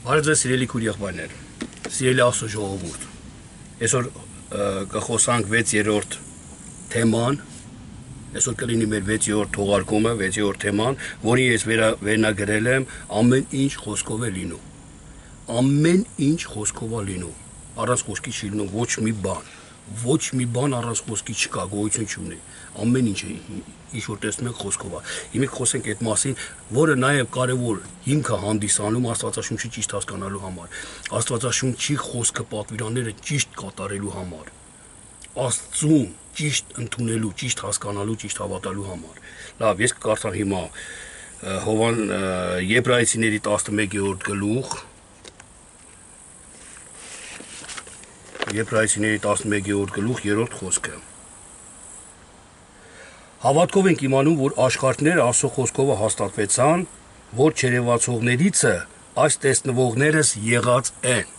Բարև ձեզ սիրելի քույր եղբայրներ, սիրելի Աստծո ժողովուրդ։ Այսօր կխոսանք 6-րդ թեման, այսօր կլինի մեր 6-րդ թողարկումը, 6-րդ թեման, որի ես վերնագրել եմ ամեն ինչ խոսքով է լինում։ Ամեն ինչ խոսքով է լինում։ Առանց խոսքի չի լինում ոչ մի բան առանց խոսքի չկա, գոյություն չունի։ Ամեն ինչ ինչ որ տեսնում ենք խոսքով է։ Հիմա խոսենք այդ մասին, որը նաև կարևոր հիմք է հանդիսանում Աստվածաշունչի ճիշտ հասկանալու համար։ Աստվածաշունչի խոսքը պատվիրանները ճիշտ կատարելու համար։ Աստծուն ճիշտ ընդունելու, ճիշտ հասկանալու, ճիշտ հավատալու համար։ Լավ, ես կկարդամ հիմա Եբրայեցիների 11-րդ գլուխ Եբրայեցիների 11-րդ գլուխ 3-րդ խոսքը։ Հավատքով ենք իմանում, որ աշխարհները Աստծո խոսքով հաստատվեցան, որ չերևացողներիցը այս տեսնվողներս եղած են։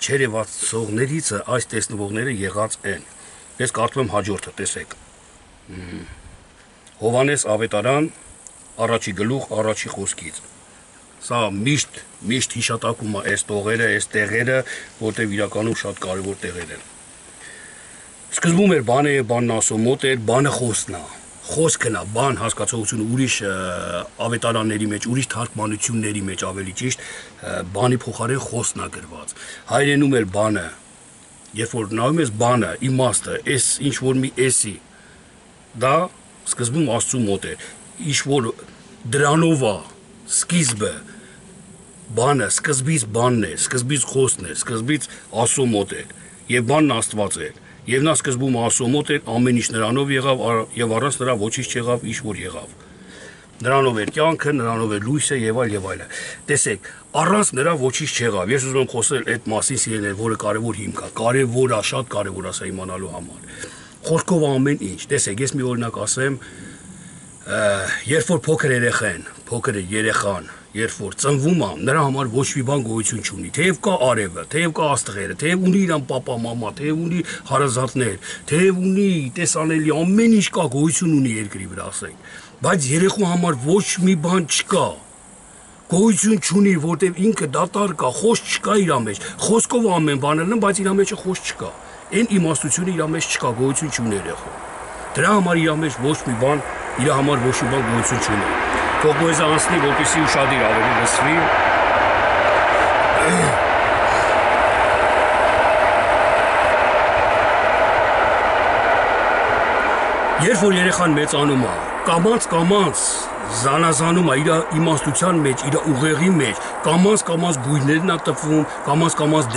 Չերևացողներիցը այս տեսնվողները եղած են։ Ես կարդում եմ հաջորդը, տեսեք։ Հովհաննես Ավետարան, առաջի գլուխ, առաջի խոսքից։ Սա միշտ հիշատակում է այս տողերը, այս տեղերը, որտեղ իրականում շատ կարևոր տեղեր են։ Սկզբում էր բանը եւ բանն Աստծո մոտ էր, բանը խոսքն է։ Խոսքն է, բան հասկացողությունը ուրիշ ավետարանների մեջ, ուրիշ թարգմանությունների մեջ ավելի ճիշտ, բանի փոխարեն խոսքն է գրված։ Հայերենում էր բանը, երբ որ նայում ես բանը, իմաստը, այս ինչ որ մի էսի, դա սկզբում Աստծո մոտ էր։ Ինչ որ դրանով է սկիզբը, բանը, սկզբից բանն է, սկզբից խոսքն է, սկզբից Աստծո մոտ է, եւ բանն Աստված է։ Եվ նա սկզբում Աստծո մոտ էր, ամեն ինչ նրանով եղավ եւ առանց նրա ոչինչ չեղավ, ինչ որ եղավ։ Նրանով էր կյանքը, նրանով էր լույսը եւ այլ եւ այլը։ Տեսեք, առանց նրա ոչինչ չեղավ։ Ես ուզում եմ խոսել այդ մասին, սիրելիներ, որը կարևոր հիմք է, կարևոր է, շատ կարևոր է սա իմանալու համար։ Խոսքով ամեն ինչ։ Տեսեք, ես մի օրինակ ասեմ, երբ որ փոքր երեխան, երբ որ ծնվում է, նրա համար ոչ մի բան գոյություն չունի, թեև կա արևը, թեև կա աստղերը, թեև ունի իրան պապա, մամա, թեև ունի հարազատներ, թեև ունի տեսանելի ամեն ինչ կա, գոյություն ունի երկրի վրա, ասենք, բայց երեխու համար ոչ մի բան չկա, գոյություն չունի, որտեվ ինքը դատարկ է, խոսք չկա իր մեջ, խոսքով ամեն բան ելնում, բայց իր մեջ խոսք չկա, այն իմաստությունը իր մեջ չկա, գոյություն չունի երեխու։ Դրա համար իր մեջ ոչ մի բան, իր համար ոչ մի բան գոյություն չունի։ Թող գոյզը անցնի, որպեսզի ուշադիր ավելի լսվի։ Երբ որ երեխան մեծանում է, կամաց զանազանում է իր իմաստության մեջ, իր ուղեղի մեջ, կամաց գույներն է տպվում, կամաց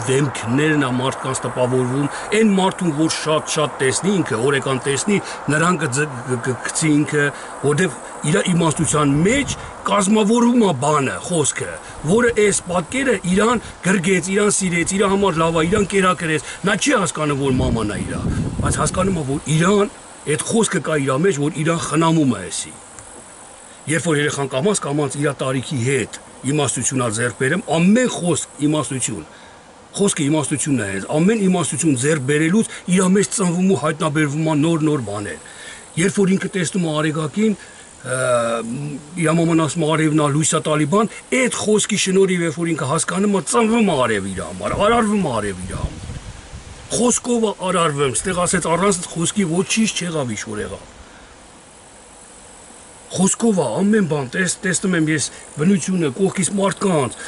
դեմքներն է մարդկանց տպավորվում, այն մարդուն, որ շատ տեսնի ինքը, օրեկան տեսնի, նրան կգցի ինքը, որտեվ իր իմաստության մեջ կազմավորվում է բանը, խոսքը, որը այս պատկերը իրան գրգեց, իրան սիրեց, իր համար լավ է, իրան կերակրեց, նա չի հասկանում, որ մաման է իր, բայց հասկանում է, որ իրան այդ խոսքը կա իր մեջ, որ իրան խնամում է էսի։ Երբ որ երեխան կամաց իր տարիքի հետ իմաստությունա ձեռք բերեմ, ամեն խոսք իմաստություն, խոսքը իմաստությունն է հենց, ամեն իմաստություն ձեռք բերելուց իր մեջ ծնվում ու հայտնաբերվում է նոր բաներ։ Երբ որ ինքը տեսնում է արեգակին, իր մաման ասում է արևն է լույսա տալի բան, այդ խոսքի շնորհիվ երբ որ ինքը հասկանում է, ծնվում է արև իր համար, արարվում է արև իր համար։ Խոսքով արարվում, ստեղ ասեց առանց խոսքի ոչինչ չեղավ, ինչ որ եղավ։ Խոսքով ամեն բան, տեսնում եմ ես բնությունը, կողքից մարդկանց,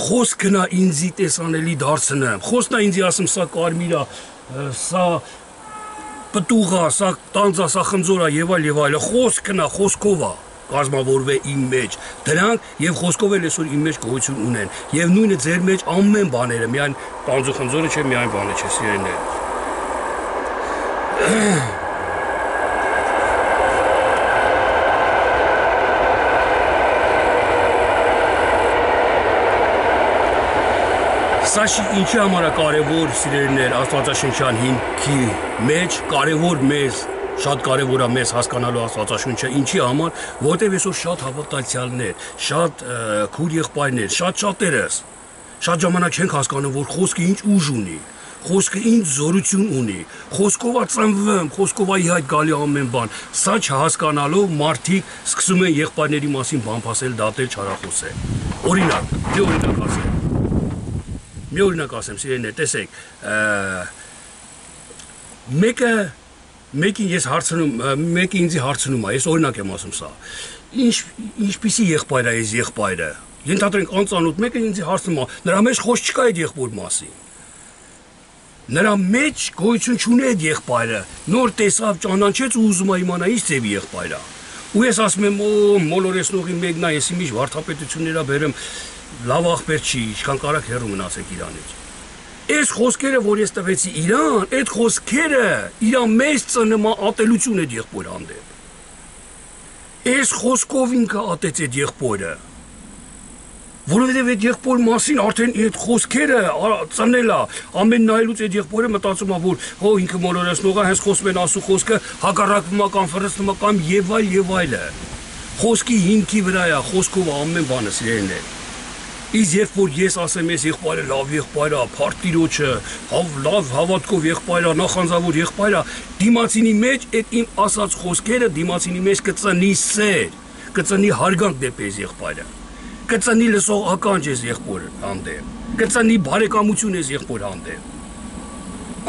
խոսքն է ինձի տեսանելի դարձնում, խոսքն է ինձի ասում, սա կարմիր է, սա պտուղ է, սա տանձ է, սա խնձոր է եւ այլ, խոսքն է, խոսքով է կազմավորվել իմ մեջ, դրանք եւ խոսքով էլ այսօր իմ մեջ գոյություն ունեն, եւ նույնը ձեր մեջ ամեն բաները, միայն տանձ ու խնձորը չէ, միայն բանը չէ, սիրելիներ։ Սա ինչի համար է կարևոր, սիրելիներ, Աստվածաշնչյան հիմքի մեջ, կարևոր մեզ, շատ կարևոր է մեզ հասկանալու Աստվածաշունչը, ինչի համար, որտեղ այսօր շատ հավատացյալներ, շատ քույր եղբայրներ, շատերս, շատ ժամանակ չենք հասկանում, որ խոսքը ինչ ուժ ունի, խոսքը ինչ զորություն ունի, խոսքով է ծնվում, խոսքով է ի հայտ գալի ամեն բան, սա չհասկանալով մարդիկ սկսում են եղբայրների մասին բամփասել, դատել, չարախոսել։ Օրինակ, մի օրինակ ասեմ, սիրելիներ, տեսեք, մեկին ես հարցնում, մեկը ինձ հարցնում է, ես օրինակ եմ ասում սա։ Ինչպիսի եղբայր է այս եղբայրը։ Ենթադրենք անծանոթ մեկը ինձ հարցնում է, նրա մեջ խոսք չկա այդ եղբոր մասին։ Նրա մեջ գոյություն չունի այդ եղբայրը, նոր տեսավ, ճանաչեց ու ուզում է իմանա ինչ ձևի եղբայր է։ Ու ես ասում եմ, մոլորեսնողի մեկն է, ես իմիջ վարդապետություններ բերեմ, լավ աղբեր չի, ինչքան կարաք հեռու մնացեք իրանից։ Այս խոսքերը, որ ես տվեցի իրան, այդ խոսքերը իրան մեծ ծնում է ատելություն այդ եղբոր հանդեպ։ Այս խոսքով ինքը ատեց այդ եղբորը։ Որովհետև այդ եղբոր մասին արդեն այդ խոսքերը ծնել է, ամեն նայելուց այդ եղբորը մտածում է, որ ինքը մոլորեսնող է, հենց խոսում են ասու խոսքը հակառակվում է կամ ֆրստում է կամ եւ այլը։ Խոսքի հիմքի վրա է, խոսքով ամեն բանը սիրելիներ։ Իսկ երբ որ ես ասեմ, ես եղբայրը լավ եղբայր է, փարտիրոջը, լավ հավատքով եղբայր է, նախանձավոր եղբայր է, դիմացինի մեջ այդ իմ ասած խոսքերը դիմացինի մեջ կծնի սեր, կծնի հարգանք դեպի այս եղբայրը, կծնի լսող ականջ ես եղբոր հանդեպ, կծնի բարեկամություն ես եղբոր հանդեպ։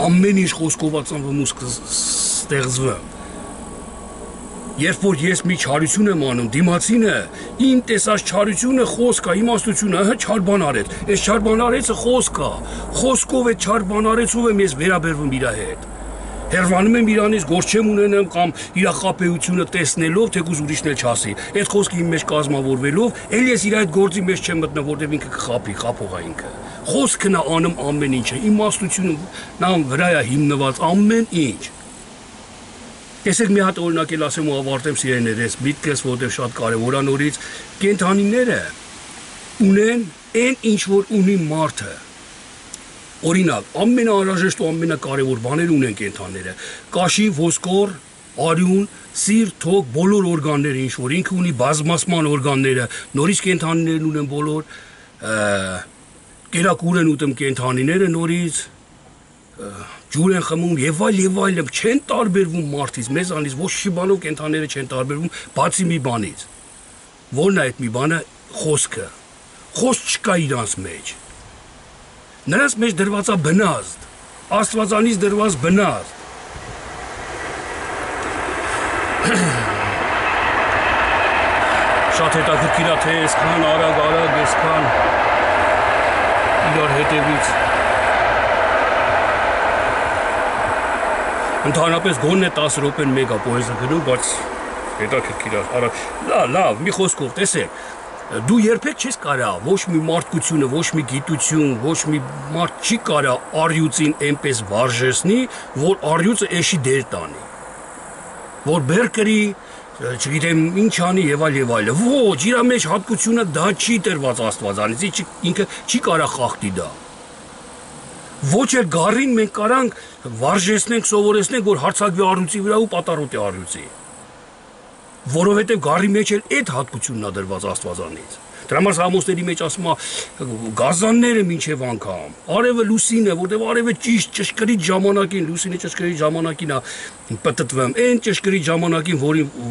Ամեն ինչ խոսքով ծնվում ու ստեղծվում։ Երբ որ ես մի չարություն եմ անում, դիմացինը իմ տեսած չարությունը խոսք է, իմաստությունը, չար բան արեց։ Այս չար բան արեցը խոսք է։ Խոսքով այդ չար բան արեցով եմ ես վերաբերվում իր հետ։ Հերվանում եմ իրանից գործ չեմ ունենամ կամ իր խապեությունը տեսնելով, թեկուզ ուրիշն էլ չասի։ Այդ խոսքը իմ մեջ կազմավորվելով, էլ ես իր այդ գործի մեջ չեմ մտնում, որտեղ ինքը կխապի, խափող է ինքը։ Խոսքն է անում ամեն ինչը, իմաստությունը նա վրա է հիմնված ամեն ինչ։ Տեսեք մի հատ օրինակ էլ ասեմ ու ավարտեմ սիրելիներ, ես միտքս, որտեղ շատ կարևոր է նորից, կենդանիները ունեն այն ինչ որ ունի մարդը։ Օրինակ, ամենաանհրաժեշտ ու ամենակարևոր բաներ ունեն կենդանիները։ Կաշի, ոսկոր, արյուն, սիրտ, թոք, բոլոր օրգանները ինչ որ ինքը ունի բազմացման օրգանները, նորից կենդանիներն ունեն բոլոր, կերակուր են ուտում կենդանիները նորից, ջուր են խմում եւ այլն չեն տարբերվում մարդից, մեզանից ոչ մի բանով կենդանիները չեն տարբերվում, բացի մի բանից։ Որն է այդ մի բանը, խոսքը։ Խոսք չկա իրանց մեջ։ Նրանց մեջ դրված է բնազդ, Աստվածանից դրված բնազդ։ Շատ հետաքրքիր է, թե այսքան արագ, այսքան իրար հետևից Ընդհանրապես գոնն է 10 րոպեն մեկ է պոեզը գնում, բայց հետաքրքիր է, լավ, մի խոսքով, տեսեք, դու երբեք չես կարա ոչ մի մարդկությունը, ոչ մի գիտություն, ոչ մի մարդ չի կարա առյուծին այնպես վարժեսնի, որ առյուծը էշի դեր տանի, որ բեր կրի, չգիտեմ ինչ անի եւ այլն, ոչ, իր մեջ հատկությունը դա չի տրված Աստվածանից, ինքը չի կարա խախտի դա։ Ոչ էլ գարին մենք կարանք վարժեսնենք, սովորեսնենք, որ հարցակվի առյուծի վրա ու պատառոտի առյուծի։ Որովհետև գարի մեջ էլ այդ հատկությունն է դրված Աստվածանից։ Դրա համար Սամոսների մեջ ասում է գազանները մինչև անգամ, արևը լուսինը, որտեղ արևը ճշգրիտ ժամանակին, լուսինը ճշգրիտ ժամանակին է պտտվում, այն ճշգրիտ ժամանակին,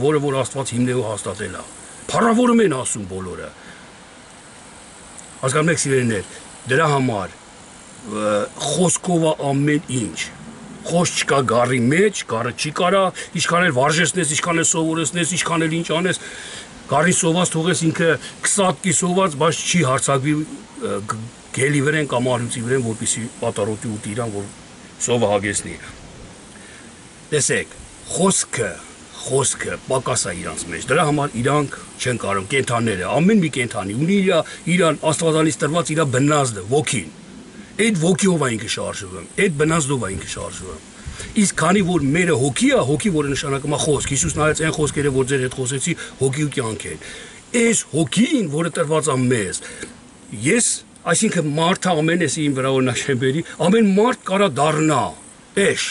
որը որ Աստված հիմնել ու հաստատել է։ Փառավորում են ասում բոլորը։ Հասկանում եք սիրելիներ, դրա համար խոսքով է ամեն ինչ։ Խոսք չկա գարի մեջ, գարը չի կարա, ինչքան էլ վարժեսնես, ինչքան էլ սովորեսնես, ինչքան էլ ինչ անես, գարի սոված թողես ինքը 20 կի սոված, բայց չի հարցակվի գելի վրեն կամ առյուծի վրեն, որպեսզի պատառոտի ուտի իրան, որ սովը հագեցնի։ Տեսեք, խոսքը պակաս է իրանց մեջ, դրա համար իրանք չեն կարող, կենդանները, ամեն մի կենդանի ունի իրան Աստվածանից տրված իր բնազդը, ոգին։ Այդ ոգիով է ինքը շարժվում, այդ բնազդով է ինքը շարժվում։ Իսկ քանի որ մերը հոգի է, հոգի, որը նշանակում է խոսք, Հիսուս նայեց այն խոսքերը, որ ձեր հետ խոսեցի, հոգի ու կյանք են։ Այս հոգին, որը տրված է մեզ, ես, այսինքն մարդը ամեն էսի իմ վրա օրինակ չեմ բերի, ամեն մարդ կարա դառնա էշ։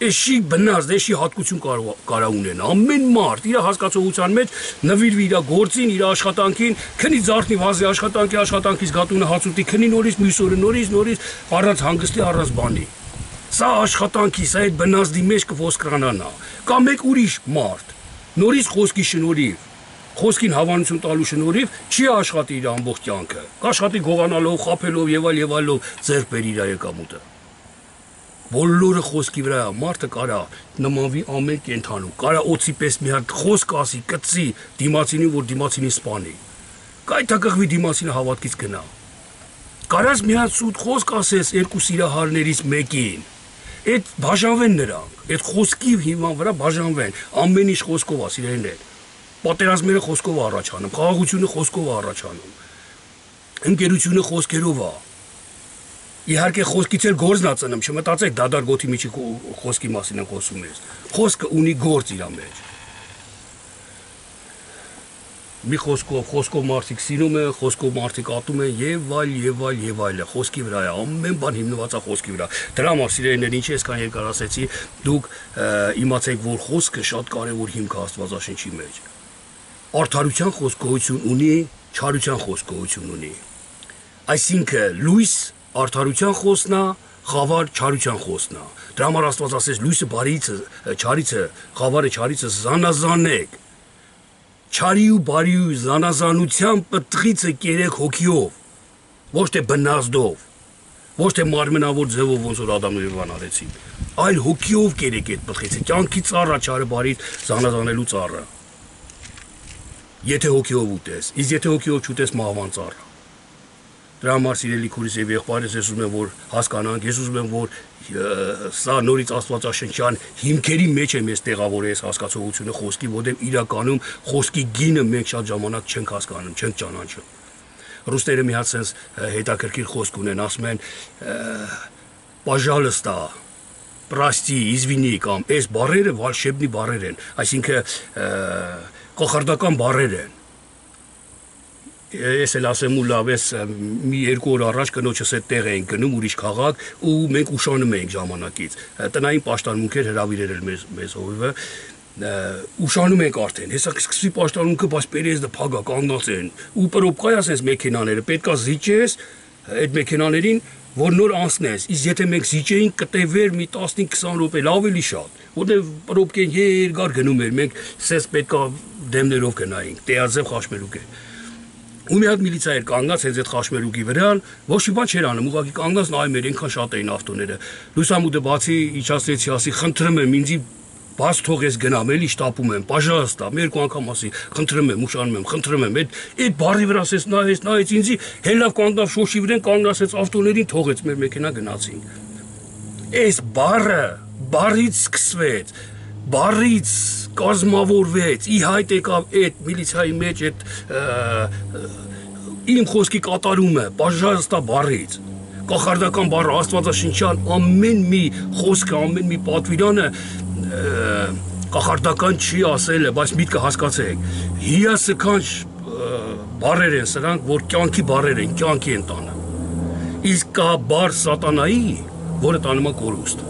Էշի բնազդ, էշի հատկություն կարա ունենա, ամեն մարդ իր հասկացողության մեջ նվիրվի իր գործին, իր աշխատանքին, քնի ձարտնի վազի աշխատանքից գատունը հացուտի, քնի նորից մյուս օրը նորից առանց հանգստի, առանց բանի։ Սա աշխատանքի, սա այդ բնազդի մեջ կոսկրանանա։ Կամ մեկ ուրիշ մարդ, նորից խոսքի շնորհիվ, Խոսքին հավանություն տալու շնորհիվ չի աշխատի իր ամբողջ կյանքը։ Կաշխատի գողանալով, խաբելով եւ այլով ձեռք բերի իր եկամուտը։ Բոլորը խոսքի վրա է, մարդը կարա նմանվի ամեն կենթանու, կարա օծի պես մի հատ խոսք ասի, կծի դիմացինին, որ դիմացինին սպանի։ Կայթակղվի դիմացինը հավատքից գնա։ Կարաս մի հատ սուտ խոսք ասես երկու սիրահարներից մեկին։ Այդ բաժանվեն նրանք, այդ խոսքի հիման վրա բաժանվեն, ամեն ինչ խոսքով է, սիրելիներ։ Պատերազմները խոսքով է առաջանում, խաղաղությունը խոսքով է առաջանում։ Ընկերությունը խոսքերով է։ Իհարկե խոսքից էլ գործն է ծնում, չմտածեք դադար գոթի միջի խոսքի մասին եմ խոսում ես։ Խոսքը ունի գործ իր մեջ։ Մի խոսքով մարդիկ սիրում են, խոսքով մարդիկ ատում են եւ այլ, խոսքի վրա է, ամեն բան հիմնված է խոսքի վրա։ Դրա համար սիրելիներ, ինչի այսքան երկար ասեցի, դուք իմացեք, որ խոսքը շատ կարեւոր հիմք է Աստվածաշնչի մեջ։ Արդարության խոսք գոյություն ունի, չարության խոսք գոյություն ունի։ Այսինքն լույս արդարության խոսքն է, խավար չարության խոսքն է։ Դրա համար Աստված ասեց լույսը բարիցը, չարիցը, խավարը չարիցը զանազանեք։ Չարի ու բարի ու զանազանության պտղիցը կերեք հոգիով, ոչ թե բնազդով, ոչ թե մարմնավոր ձևով ոնց որ Ադամն ու Եվան արեցին, այլ հոգիով կերեք այդ պտղիցը, կյանքի ծառը չարը բարից զանազանելու ծառը։ Եթե հոգիով ուտես, իսկ եթե հոգիով չուտես մահվան ծառը։ Դրա համար սիրելի քուրիս եւ եղբայրս ես ուզում եմ որ հասկանանք, ես ուզում եմ որ սա նորից Աստվածաշնչյան հիմքերի մեջ եմ ես տեղավորել հասկացողությունը խոսքի, որտեղ իրականում խոսքի գինը մենք շատ ժամանակ չենք հասկանում, չենք ճանաչում։ Ռուսները մի հատ sense հետաքրքիր խոսք ունեն, ասում են «Пожалуйста», «Прости», «Извини» կամ այս բառերը վալշեբնի բառեր են, այսինքն կախարդական բառեր են։ Ես էլ ասեմ ու լավ ես մի երկու օր առաջ կնոջս հետ տեղ էինք գնում ուրիշ քաղաք ու մենք ուշանում էինք ժամանակից տնային պաշտամունքեր հրավիրել մեզ հովիվը ուշանում ենք արդեն հեսա սկսվի պաշտամունքը բայց պերեզը փագա կանգնած են ու պրոպկայ ասես մեքենաները պետքա զիջես այդ մեքենաներին որ նոր անցնես իսկ եթե մենք զիջեինք կտևեր մի 15-20 րոպե ավելի շատ որտեղ պրոպկեն երկար գնում էր մենք սես պետքա դեմներով գնայինք տեաձև խաշմերուկ է ու մի հատ միլիցիա էր կանգնած հենց այդ խաշմերուկի վրան ոչ մի բան չէր անում ուղղակի կանգնած նայում էր այնքան շատ էին ավտոները լուսամուտը բացի իջացրեցի ասի խնդրում եմ ինձի բաց թողես գնամ էլի շտապում եմ պաժալստա մի երկու անգամ ասի խնդրում եմ ուշանում եմ խնդրում եմ այդ բառի վրա ասես նայեց ինձի հելավ կանգնավ շոշի վրան կանգնացեց ավտոներին թողեց մեր մեքենա գնացինք այս բառից սկսվեց բառից կազմավորվեց ի հայտ եկավ այդ միլիցիայի մեջ այդ իմ խոսքի կատարումը պաժալստա բառից կախարդական բառը աստվածաշնչյան ամեն մի խոսքը ամեն մի պատվիրանը կախարդական չի ասել է բայց միտքը հասկացեք հիասքանչ բառեր են սրանք որ կյանքի բառեր են կյանքի են տանը իսկ կա բառ սատանայի որը տանում է կորուստ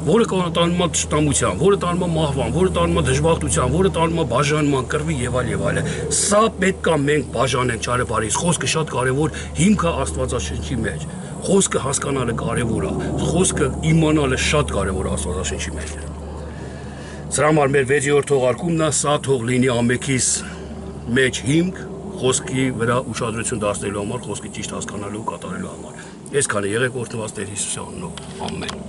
որը տանում է ճշտամության, որը տանում է մահվան, որը տանում է դժբախտության, որը տանում է բաժանման, կռվի եւ այլ։ Սա պետք է մենք բաժանենք չարը բարից։ Խոսքը շատ կարեւոր հիմք է Աստվածաշնչի մեջ։ Խոսքը հասկանալը կարեւոր է։ Խոսքը իմանալը շատ կարեւոր է Աստվածաշնչի մեջ։ Սրա համար մեր 6-րդ թողարկումն է, սա թող լինի ամեքիս մեջ հիմք խոսքի վրա ուշադրություն դարձնելու համար, խոսքի ճիշտ հասկանալու ու կատարելու համար։ Այսքանը եղեք օրհնված Տեր Հիսուսի անունով։ Ամեն։